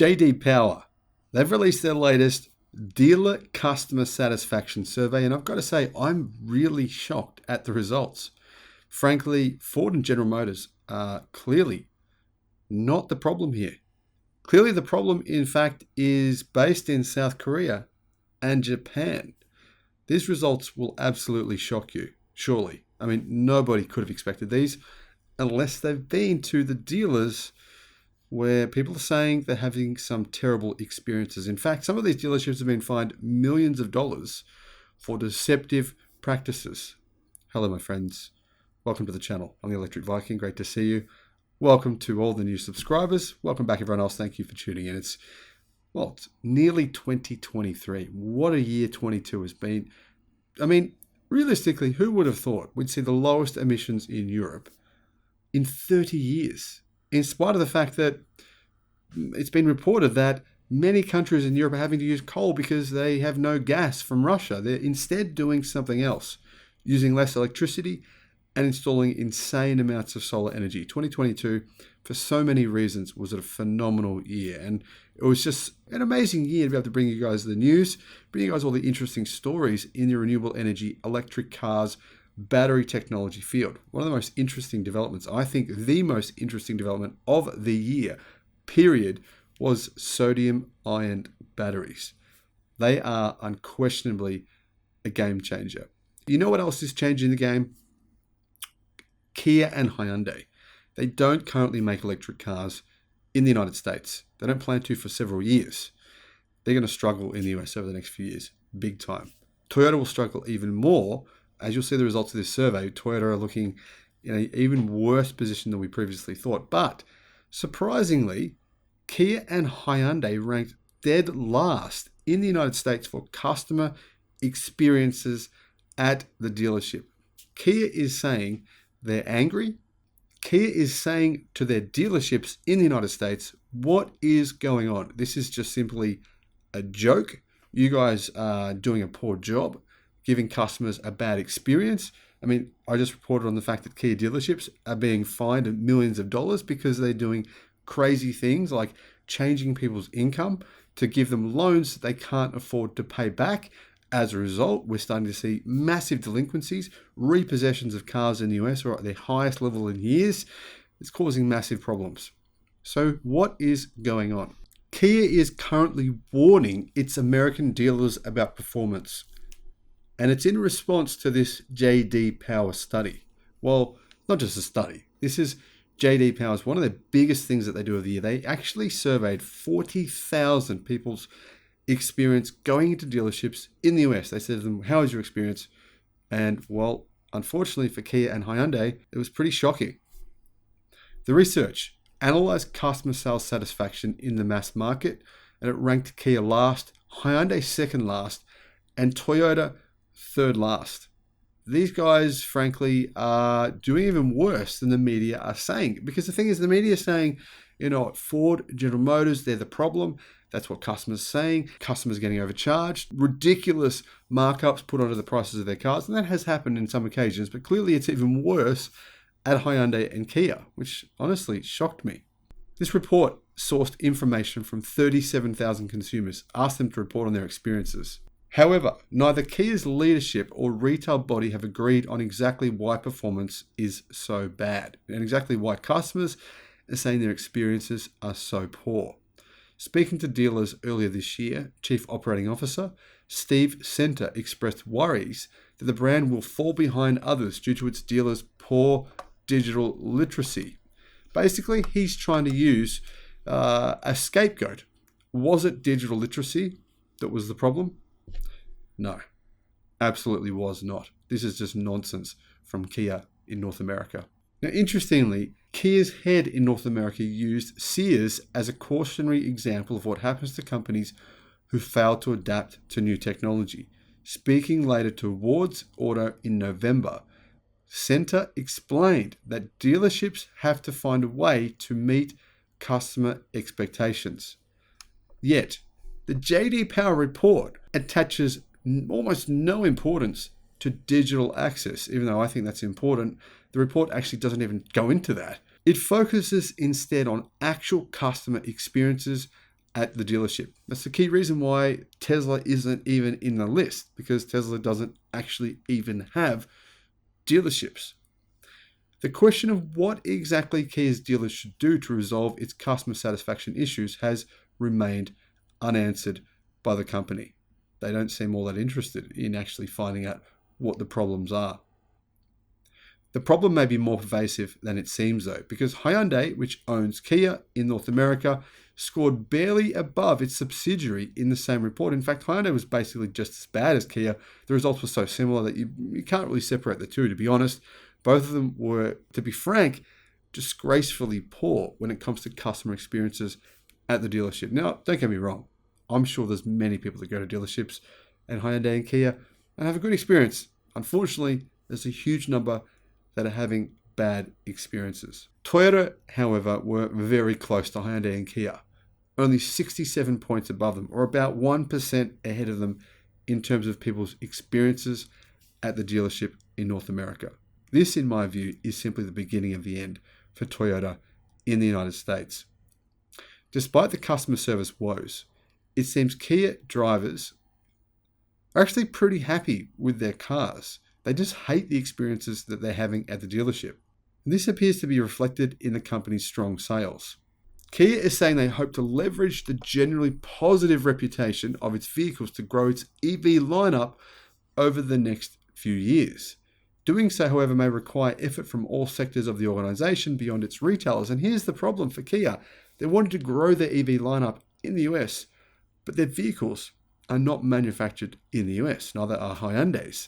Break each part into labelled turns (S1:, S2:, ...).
S1: JD Power, they've released their latest dealer customer satisfaction survey, and I've got to say, I'm really shocked at the results. Frankly, Ford and General Motors are clearly not the problem here. Clearly, the problem, in fact, is based in South Korea and Japan. These results will absolutely shock you, surely. I mean, nobody could have expected these unless they've been to the dealers where people are saying they're having some terrible experiences. In fact, some of these dealerships have been fined millions of dollars for deceptive practices. Hello, my friends. Welcome to the channel. I'm the Electric Viking. Great to see you. Welcome to all the new subscribers. Welcome back, everyone else. Thank you for tuning in. It's nearly 2023. What a year 22 has been. I mean, realistically, who would have thought we'd see the lowest emissions in Europe in 30 years? In spite of the fact that it's been reported that many countries in Europe are having to use coal because they have no gas from Russia. They're instead doing something else, using less electricity and installing insane amounts of solar energy. 2022, for so many reasons, was a phenomenal year. And it was just an amazing year to be able to bring you guys the news, bring you guys all the interesting stories in the renewable energy, electric cars, battery technology field. One of the most interesting developments, I think the most interesting development of the year, period, was sodium-ion batteries. They are unquestionably a game changer. You know what else is changing the game? Kia and Hyundai. They don't currently make electric cars in the United States. They don't plan to for several years. They're going to struggle in the US over the next few years, big time. Toyota will struggle even more. As you'll see the results of this survey, Toyota are looking in an even worse position than we previously thought. But surprisingly, Kia and Hyundai ranked dead last in the United States for customer experiences at the dealership. Kia is saying they're angry. Kia is saying to their dealerships in the United States, what is going on? This is just simply a joke. You guys are doing a poor job, giving customers a bad experience. I mean, I just reported on the fact that Kia dealerships are being fined millions of dollars because they're doing crazy things like changing people's income to give them loans that they can't afford to pay back. As a result, we're starting to see massive delinquencies. Repossessions of cars in the US are at their highest level in years. It's causing massive problems. So what is going on? Kia is currently warning its American dealers about performance. And it's in response to this JD Power study. Well, not just a study. This is JD Power's one of the biggest things that they do of the year. They actually surveyed 40,000 people's experience going into dealerships in the US. They said to them, how was your experience? And well, unfortunately for Kia and Hyundai, it was pretty shocking. The research analyzed customer sales satisfaction in the mass market, and it ranked Kia last, Hyundai second last, and Toyota third last. These guys, frankly, are doing even worse than the media are saying. Because the thing is, the media is saying, Ford, General Motors, they're the problem. That's what customers are saying. Customers getting overcharged. Ridiculous markups put onto the prices of their cars. And that has happened in some occasions. But clearly it's even worse at Hyundai and Kia, which honestly shocked me. This report sourced information from 37,000 consumers, asked them to report on their experiences. However, neither Kia's leadership or retail body have agreed on exactly why performance is so bad and exactly why customers are saying their experiences are so poor. Speaking to dealers earlier this year, Chief Operating Officer Steve Center expressed worries that the brand will fall behind others due to its dealers' poor digital literacy. Basically, he's trying to use a scapegoat. Was it digital literacy that was the problem? No, absolutely was not. This is just nonsense from Kia in North America. Now, interestingly, Kia's head in North America used Sears as a cautionary example of what happens to companies who fail to adapt to new technology. Speaking later to Ward's Auto in November, Center explained that dealerships have to find a way to meet customer expectations. Yet, the JD Power report attaches almost no importance to digital access, even though I think that's important. The report actually doesn't even go into that. It focuses instead on actual customer experiences at the dealership. That's the key reason why Tesla isn't even in the list, because Tesla doesn't actually even have dealerships. The question of what exactly Kia's dealers should do to resolve its customer satisfaction issues has remained unanswered by the company. They don't seem all that interested in actually finding out what the problems are. The problem may be more pervasive than it seems though, because Hyundai, which owns Kia in North America, scored barely above its subsidiary in the same report. In fact, Hyundai was basically just as bad as Kia. The results were so similar that you can't really separate the two, to be honest. Both of them were, to be frank, disgracefully poor when it comes to customer experiences at the dealership. Now, don't get me wrong. I'm sure there's many people that go to dealerships and Hyundai and Kia and have a good experience. Unfortunately, there's a huge number that are having bad experiences. Toyota, however, were very close to Hyundai and Kia, only 67 points above them, or about 1% ahead of them in terms of people's experiences at the dealership in North America. This, in my view, is simply the beginning of the end for Toyota in the United States. Despite the customer service woes, it seems Kia drivers are actually pretty happy with their cars. They just hate the experiences that they're having at the dealership. This appears to be reflected in the company's strong sales. Kia is saying they hope to leverage the generally positive reputation of its vehicles to grow its EV lineup over the next few years. Doing so, however, may require effort from all sectors of the organization beyond its retailers. And here's the problem for Kia. They wanted to grow their EV lineup in the US, but their vehicles are not manufactured in the US, neither are Hyundai's.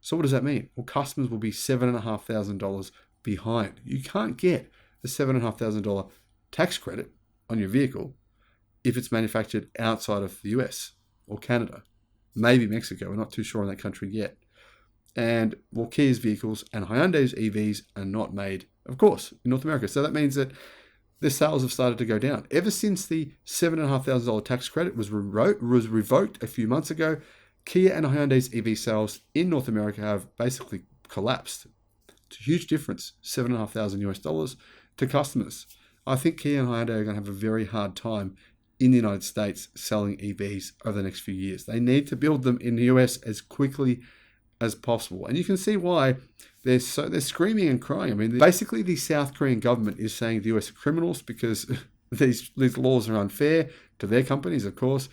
S1: So what does that mean? Well, customers will be $7,500 behind. You can't get the $7,500 tax credit on your vehicle if it's manufactured outside of the US or Canada, maybe Mexico. We're not too sure on that country yet. And well, Kia's vehicles and Hyundai's EVs are not made, of course, in North America. So that means that their sales have started to go down. Ever since the $7,500 tax credit was revoked a few months ago, Kia and Hyundai's EV sales in North America have basically collapsed. It's a huge difference, $7,500 to customers. I think Kia and Hyundai are going to have a very hard time in the United States selling EVs over the next few years. They need to build them in the US as quickly as possible. And you can see why they're screaming and crying. I mean, basically the South Korean government is saying the US are criminals because these laws are unfair to their companies, of course.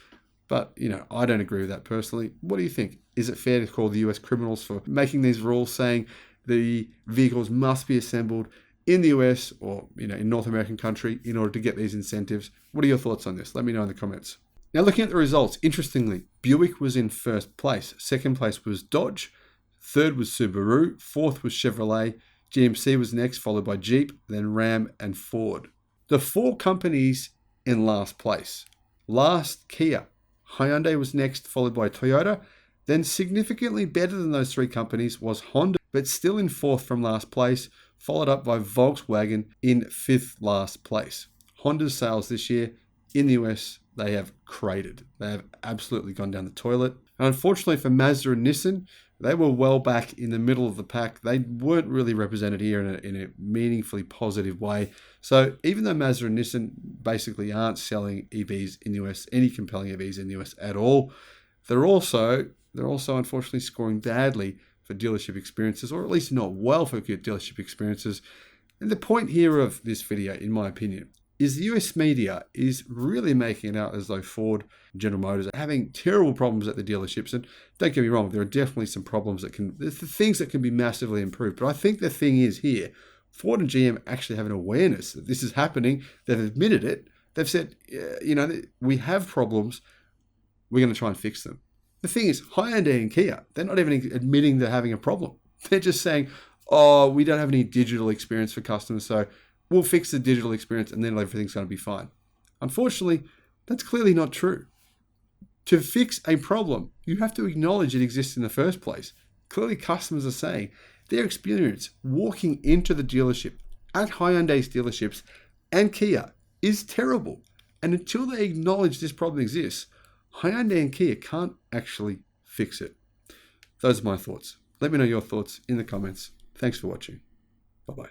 S1: But, I don't agree with that personally. What do you think? Is it fair to call the US criminals for making these rules saying the vehicles must be assembled in the US or, in North American country in order to get these incentives? What are your thoughts on this? Let me know in the comments. Now, looking at the results, interestingly, Buick was in first place. Second place was Dodge. Third was Subaru. Fourth was Chevrolet. GMC was next, followed by Jeep, then Ram and Ford. The four companies in last place. Last, Kia. Hyundai was next, followed by Toyota. Then significantly better than those three companies was Honda, but still in fourth from last place, followed up by Volkswagen in fifth last place. Honda's sales this year in the US, they have cratered. They have absolutely gone down the toilet. And unfortunately for Mazda and Nissan, they were well back in the middle of the pack. They weren't really represented here in a meaningfully positive way. So even though Mazda and Nissan basically aren't selling EVs in the US, any compelling EVs in the US at all, they're also unfortunately scoring badly for dealership experiences, or at least not well for dealership experiences. And the point here of this video, in my opinion, is the US media is really making it out as though Ford and General Motors are having terrible problems at the dealerships. And don't get me wrong, there are definitely some problems there's the things that can be massively improved. But I think the thing is here, Ford and GM actually have an awareness that this is happening. They've admitted it. They've said, we have problems. We're going to try and fix them. The thing is, Hyundai and Kia, they're not even admitting they're having a problem. They're just saying, we don't have any digital experience for customers, so we'll fix the digital experience and then everything's going to be fine. Unfortunately, that's clearly not true. To fix a problem, you have to acknowledge it exists in the first place. Clearly, customers are saying their experience walking into the dealership at Hyundai's dealerships and Kia is terrible. And until they acknowledge this problem exists, Hyundai and Kia can't actually fix it. Those are my thoughts. Let me know your thoughts in the comments. Thanks for watching. Bye-bye.